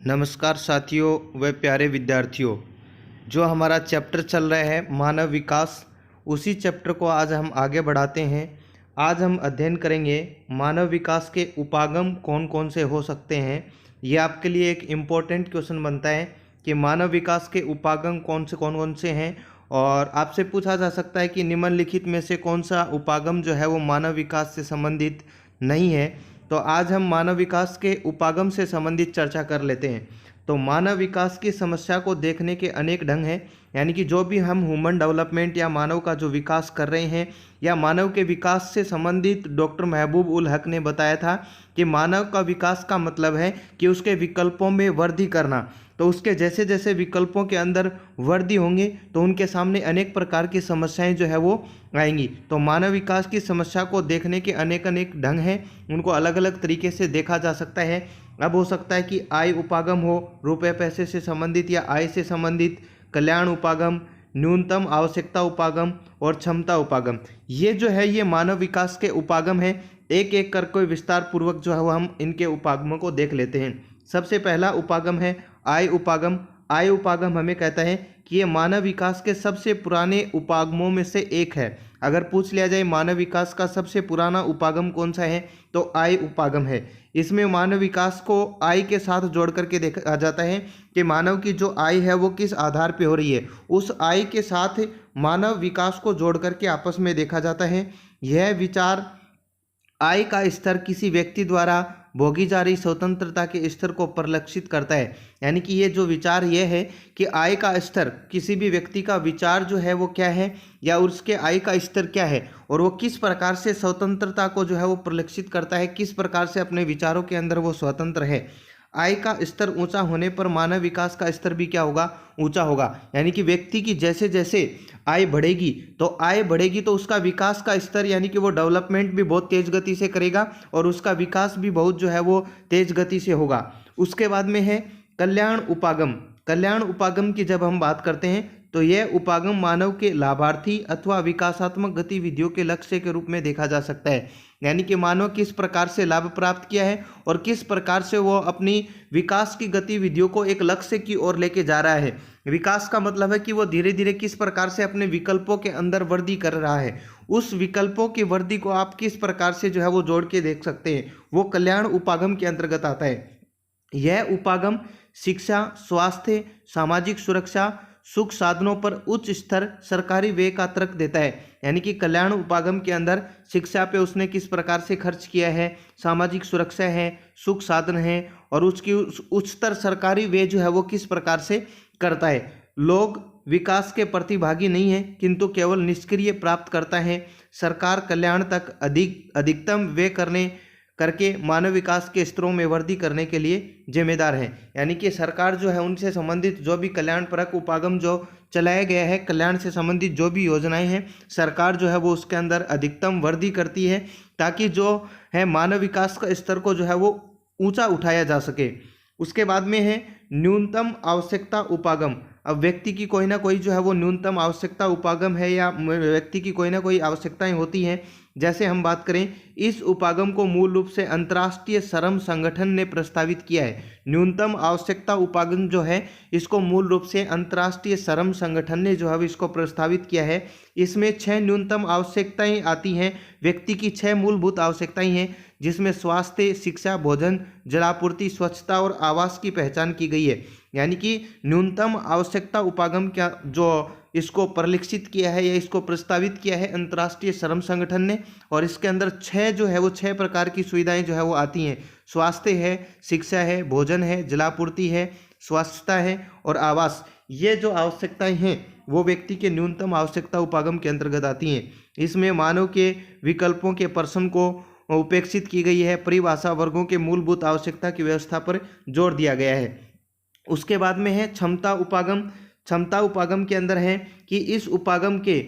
नमस्कार साथियों व प्यारे विद्यार्थियों। जो हमारा चैप्टर चल रहा है मानव विकास, उसी चैप्टर को आज हम आगे बढ़ाते हैं। आज हम अध्ययन करेंगे मानव विकास के उपागम कौन कौन से हो सकते हैं। ये आपके लिए एक इम्पोर्टेंट क्वेश्चन बनता है कि मानव विकास के उपागम कौन कौन से हैं, और आपसे पूछा जा सकता है कि निम्नलिखित में से कौन सा उपागम जो है वो मानव विकास से संबंधित नहीं है। तो आज हम मानव विकास के उपागम से संबंधित चर्चा कर लेते हैं। तो मानव विकास की समस्या को देखने के अनेक ढंग हैं, यानी कि जो भी हम ह्यूमन डेवलपमेंट या मानव का जो विकास कर रहे हैं या मानव के विकास से संबंधित डॉक्टर महबूब उल हक ने बताया था कि मानव का विकास का मतलब है कि उसके विकल्पों में वृद्धि करना। तो उसके जैसे जैसे विकल्पों के अंदर वृद्धि होंगे तो उनके सामने अनेक प्रकार की समस्याएं जो है वो आएंगी। तो मानव विकास की समस्या को देखने के अनेक ढंग हैं, उनको अलग अलग तरीके से देखा जा सकता है। अब हो सकता है कि आय उपागम हो, रुपये पैसे से संबंधित या आय से संबंधित, कल्याण उपागम, न्यूनतम आवश्यकता उपागम और क्षमता उपागम। ये जो है ये मानव विकास के उपागम हैं। एक एक करके विस्तार पूर्वक जो है वो हम इनके उपागमों को देख लेते हैं। सबसे पहला उपागम है आय उपागम। आय उपागम हमें कहता है कि ये मानव विकास के सबसे पुराने उपागमों में से एक है। अगर पूछ लिया जाए मानव विकास का सबसे पुराना उपागम कौन सा है तो आय उपागम है। इसमें मानव विकास को आय के साथ जोड़ करके देखा जाता है कि मानव की जो आय है वो किस आधार पे हो रही है, उस आय के साथ मानव विकास को जोड़ करके आपस में देखा जाता है। यह विचार आय का स्तर किसी व्यक्ति द्वारा भोगी जा रही स्वतंत्रता के स्तर को परिलक्षित करता है। यानी कि ये जो विचार ये है कि आय का स्तर, किसी भी व्यक्ति का विचार जो है वो क्या है या उसके आय का स्तर क्या है और वो किस प्रकार से स्वतंत्रता को जो है वो परिलक्षित करता है, किस प्रकार से अपने विचारों के अंदर वो स्वतंत्र है। आय का स्तर ऊंचा होने पर मानव विकास का स्तर भी क्या होगा, ऊंचा होगा। यानी कि व्यक्ति की जैसे जैसे आय बढ़ेगी तो उसका विकास का स्तर यानी कि वो डेवलपमेंट भी बहुत तेज गति से करेगा और उसका विकास भी बहुत जो है वो तेज गति से होगा। उसके बाद में है कल्याण उपागम। कल्याण उपागम की जब हम बात करते हैं तो यह उपागम मानव के लाभार्थी अथवा विकासात्मक गतिविधियों के लक्ष्य के रूप में देखा जा सकता है। यानी कि मानव किस प्रकार से लाभ प्राप्त किया है और किस प्रकार से वो अपनी विकास की गतिविधियों को एक लक्ष्य की ओर लेके जा रहा है। विकास का मतलब है कि वो धीरे धीरे किस प्रकार से अपने विकल्पों के अंदर वृद्धि कर रहा है। उस विकल्पों की वृद्धि को आप किस प्रकार से जो है वो जोड़ के देख सकते हैं, वो कल्याण उपागम के अंतर्गत आता है। यह उपागम शिक्षा, स्वास्थ्य, सामाजिक सुरक्षा, सुख साधनों पर उच्च स्तर सरकारी व्यय का तर्क देता है। यानी कि कल्याण उपागम के अंदर शिक्षा पे उसने किस प्रकार से खर्च किया है, सामाजिक सुरक्षा है, सुख साधन है और उसकी उच्चतर सरकारी व्यय जो है वो किस प्रकार से करता है। लोग विकास के प्रतिभागी नहीं है किंतु केवल निष्क्रिय प्राप्त करता है। सरकार कल्याण तक अधिकतम व्यय करके मानव विकास के स्तरों में वृद्धि करने के लिए जिम्मेदार है। यानी कि सरकार जो है उनसे संबंधित जो भी कल्याणपरक उपागम जो चलाया गया है, कल्याण से संबंधित जो भी योजनाएं हैं, सरकार जो है वो उसके अंदर अधिकतम वृद्धि करती है ताकि जो है मानव विकास का स्तर को जो है वो ऊंचा उठाया जा सके। उसके बाद में है न्यूनतम आवश्यकता उपागम। अब व्यक्ति की कोई ना कोई जो है वो न्यूनतम आवश्यकता उपागम है या व्यक्ति की कोई ना कोई आवश्यकताएं होती हैं। जैसे हम बात करें, इस उपागम को मूल रूप से अंतर्राष्ट्रीय श्रम संगठन ने प्रस्तावित किया है। न्यूनतम आवश्यकता उपागम जो है इसको मूल रूप से अंतर्राष्ट्रीय श्रम संगठन ने जो है इसको प्रस्तावित किया है। इसमें 6 न्यूनतम आवश्यकताएं आती हैं। व्यक्ति की 6 मूलभूत आवश्यकताएं हैं जिसमें स्वास्थ्य, शिक्षा, भोजन, जलापूर्ति, स्वच्छता और आवास की पहचान की गई है। यानी कि न्यूनतम आवश्यकता उपागम क्या जो इसको परिलक्षित किया है या इसको प्रस्तावित किया है अंतर्राष्ट्रीय श्रम संगठन ने, और इसके अंदर 6 जो है वो 6 प्रकार की सुविधाएं जो है वो आती हैं। स्वास्थ्य है, शिक्षा है, भोजन है, जलापूर्ति है, स्वच्छता है और आवास। ये जो आवश्यकताएं हैं वो व्यक्ति के न्यूनतम आवश्यकता उपागम के अंतर्गत आती हैं। इसमें मानव के विकल्पों के प्रश्न को उपेक्षित की गई है। परिभाषा वर्गों के मूलभूत आवश्यकता की व्यवस्था पर जोर दिया गया है। उसके बाद में है क्षमता उपागम। क्षमता उपागम के अंदर है कि इस उपागम के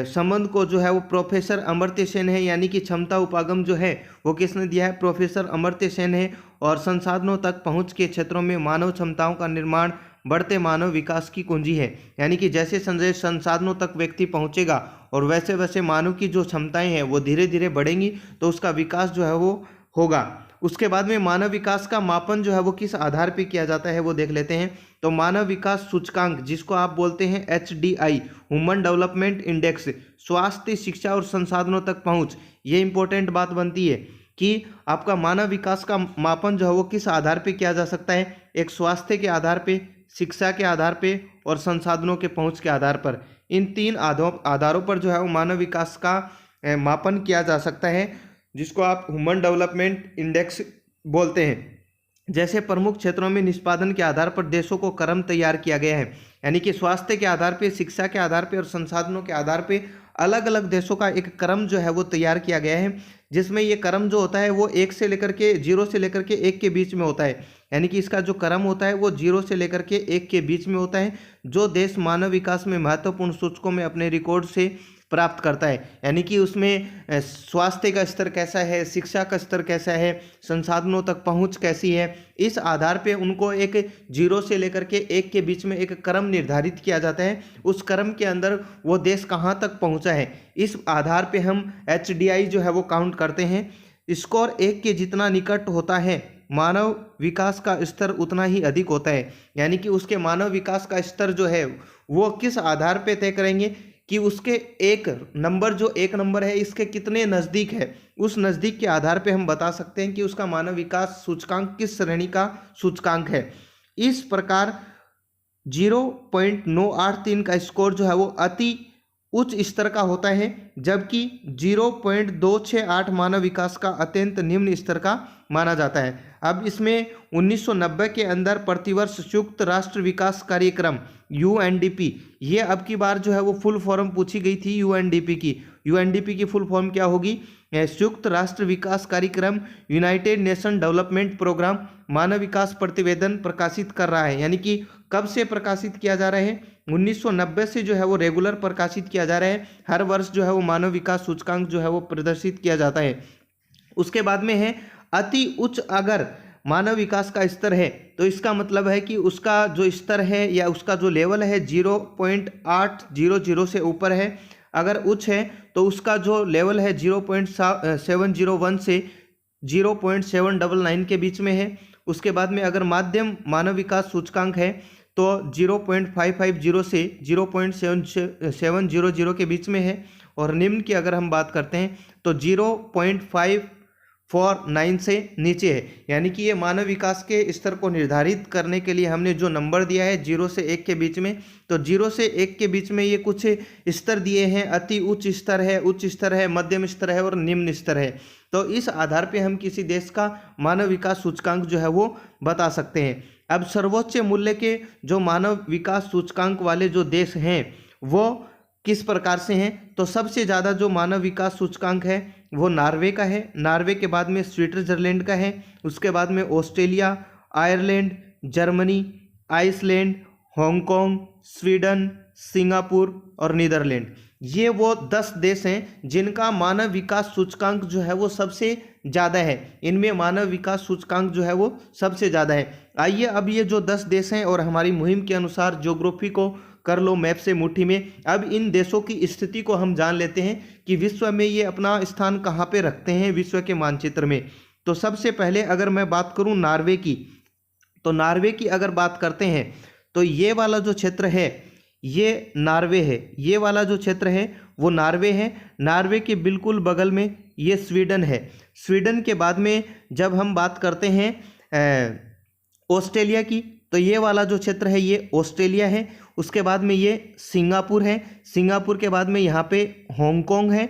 संबंध को जो है वो प्रोफेसर अमर्त्य सेन है। यानी कि क्षमता उपागम जो है वो किसने दिया है, प्रोफेसर अमर्त्य सेन है। और संसाधनों तक पहुंच के क्षेत्रों में मानव क्षमताओं का निर्माण बढ़ते मानव विकास की कुंजी है। यानी कि जैसे संसाधनों तक व्यक्ति पहुंचेगा और वैसे वैसे मानव की जो क्षमताएं हैं वो धीरे धीरे बढ़ेंगी तो उसका विकास जो है वो होगा। उसके बाद में मानव विकास का मापन जो है वो किस आधार पे किया जाता है वो देख लेते हैं। तो मानव विकास सूचकांक, जिसको आप बोलते हैं HDI, ह्यूमन डेवलपमेंट इंडेक्स, स्वास्थ्य, शिक्षा और संसाधनों तक पहुंच, ये इंपॉर्टेंट बात बनती है कि आपका मानव विकास का मापन जो है वो किस आधार पे किया जा सकता है। एक स्वास्थ्य के आधार पे, शिक्षा के आधार पे और संसाधनों के पहुंच के आधार पर। इन तीन आधारों पर जो है वो मानव विकास का मापन किया जा सकता है, जिसको आप ह्यूमन डेवलपमेंट इंडेक्स बोलते हैं। जैसे प्रमुख क्षेत्रों में निष्पादन के आधार पर देशों को क्रम तैयार किया गया है, यानी कि स्वास्थ्य के आधार पे, शिक्षा के आधार पे और संसाधनों के आधार पे अलग अलग देशों का एक क्रम जो है वो तैयार किया गया है, जिसमें ये क्रम जो होता है वो 0 से लेकर के 1 के बीच में होता है। यानी कि इसका जो क्रम होता है वो 0 से लेकर के 1 के बीच में होता है। जो देश मानव विकास में महत्वपूर्ण सूचकों में अपने रिकॉर्ड से प्राप्त करता है, यानी कि उसमें स्वास्थ्य का स्तर कैसा है, शिक्षा का स्तर कैसा है, संसाधनों तक पहुंच कैसी है, इस आधार पे उनको एक 0 से लेकर के 1 के बीच में एक क्रम निर्धारित किया जाता है। उस क्रम के अंदर वो देश कहां तक पहुंचा है, इस आधार पे हम HDI जो है वो काउंट करते हैं। स्कोर 1 के जितना निकट होता है, मानव विकास का स्तर उतना ही अधिक होता है। यानी कि उसके मानव विकास का स्तर जो है वो किस आधार पे तय करेंगे कि उसके एक नंबर, जो 1 नंबर है, इसके कितने नज़दीक है, उस नज़दीक के आधार पे हम बता सकते हैं कि उसका मानव विकास सूचकांक किस श्रेणी का सूचकांक है। इस प्रकार 0.983 का स्कोर जो है वो अति उच्च स्तर का होता है, जबकि 0.268 मानव विकास का अत्यंत निम्न स्तर का माना जाता है। अब इसमें 1990 के अंदर प्रतिवर्ष संयुक्त राष्ट्र विकास कार्यक्रम UNDP, ये अब की बार जो है वो फुल फॉर्म पूछी गई थी UNDP की। UNDP की फुल फॉर्म क्या होगी? संयुक्त राष्ट्र विकास कार्यक्रम, यूनाइटेड नेशन डेवलपमेंट प्रोग्राम, मानव विकास प्रतिवेदन प्रकाशित कर रहा है। यानी कि कब से प्रकाशित किया जा रहा है? 1990 से जो है वो रेगुलर प्रकाशित किया जा रहा है। हर वर्ष जो है वो मानव विकास सूचकांक जो है वो प्रदर्शित किया जाता है। उसके बाद में है अति उच्च। अगर मानव विकास का स्तर है तो इसका मतलब है कि उसका जो स्तर है या उसका जो लेवल है 0.800 से ऊपर है। अगर उच्च है तो उसका जो लेवल है 0.701 से 0.799 के बीच में है। उसके बाद में अगर माध्यम मानव विकास सूचकांक है तो 0.550 से 0.700 के बीच में है। और निम्न की अगर हम बात करते हैं तो 0.549 से नीचे है। यानी कि ये मानव विकास के स्तर को निर्धारित करने के लिए हमने जो नंबर दिया है 0 से 1 के बीच में, तो 0 से 1 के बीच में ये कुछ स्तर दिए हैं। अति उच्च स्तर है, उच्च स्तर है, मध्यम स्तर है और निम्न स्तर है। तो इस आधार पे हम किसी देश का मानव विकास सूचकांक जो है वो बता सकते हैं। अब सर्वोच्च मूल्य के जो मानव विकास सूचकांक वाले जो देश हैं वो किस प्रकार से हैं? तो सबसे ज़्यादा जो मानव विकास सूचकांक है वो नॉर्वे का है। नॉर्वे के बाद में स्विट्जरलैंड का है। उसके बाद में Australia, Ireland, Germany, Iceland, Hong Kong, Sweden, Singapore और नीदरलैंड। ये वो 10 देश हैं जिनका मानव विकास सूचकांक जो है वो सबसे ज़्यादा है। इनमें मानव विकास सूचकांक जो है वो सबसे ज़्यादा है। आइए अब ये जो 10 देश हैं और हमारी मुहिम के अनुसार ज्योग्राफी को कर लो मैप से मुट्ठी में, अब इन देशों की स्थिति को हम जान लेते हैं कि विश्व में ये अपना स्थान कहाँ पे रखते हैं विश्व के मानचित्र में। तो सबसे पहले अगर मैं बात करूँ नॉर्वे की, तो नॉर्वे की अगर बात करते हैं तो ये वाला जो क्षेत्र है ये नॉर्वे है। ये वाला जो क्षेत्र है वो नॉर्वे है। नॉर्वे के बिल्कुल बगल में ये स्वीडन है। स्वीडन के बाद में जब हम बात करते हैं ऑस्ट्रेलिया की, तो ये वाला जो क्षेत्र है ये ऑस्ट्रेलिया है। उसके बाद में ये सिंगापुर है। सिंगापुर के बाद में यहाँ पे हांगकांग है।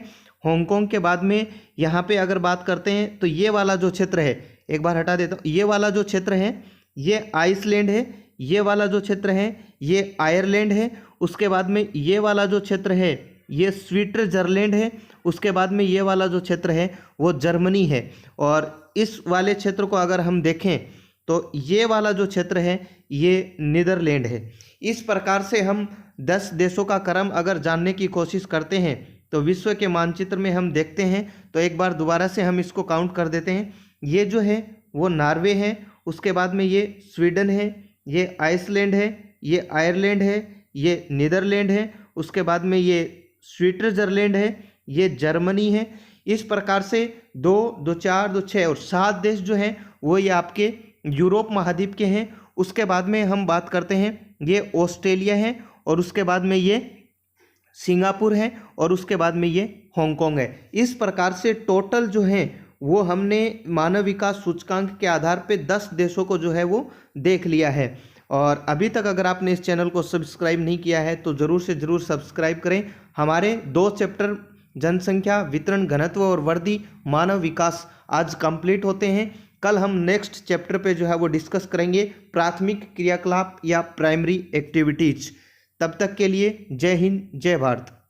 हांगकांग के बाद में यहाँ पे अगर बात करते हैं तो ये वाला जो क्षेत्र है, एक बार हटा देता हूँ, ये वाला जो क्षेत्र है ये आइसलैंड है। ये वाला जो क्षेत्र है ये आयरलैंड है। उसके बाद में ये वाला जो क्षेत्र है ये स्विट्जरलैंड है। उसके बाद में ये वाला जो क्षेत्र है वो जर्मनी है। और इस वाले क्षेत्र को अगर हम देखें तो ये वाला जो क्षेत्र है ये नीदरलैंड है। इस प्रकार से हम 10 देशों का क्रम अगर जानने की कोशिश करते हैं तो विश्व के मानचित्र में हम देखते हैं। तो एक बार दोबारा से हम इसको काउंट कर देते हैं। ये जो है वो नॉर्वे है। उसके बाद में ये स्वीडन है, ये आइसलैंड है, ये आयरलैंड है, ये नीदरलैंड है। उसके बाद में ये स्विट्जरलैंड है, ये जर्मनी है, इस प्रकार से 2, 2, 4, 2, 6 और 7 देश जो हैं वो ये आपके यूरोप महाद्वीप के हैं। उसके बाद में हम बात करते हैं, ये ऑस्ट्रेलिया है, और उसके बाद में ये सिंगापुर है, और उसके बाद में ये हांगकांग है। इस प्रकार से टोटल जो है वो हमने मानव विकास सूचकांक के आधार पे 10 देशों को जो है वो देख लिया है। और अभी तक अगर आपने इस चैनल को सब्सक्राइब नहीं किया है तो ज़रूर से ज़रूर सब्सक्राइब करें। हमारे 2 चैप्टर जनसंख्या, वितरण, घनत्व और वृद्धि, मानव विकास आज कंप्लीट होते हैं। कल हम नेक्स्ट चैप्टर पे जो है वो डिस्कस करेंगे प्राथमिक क्रियाकलाप या प्राइमरी एक्टिविटीज। तब तक के लिए जय हिंद, जय भारत।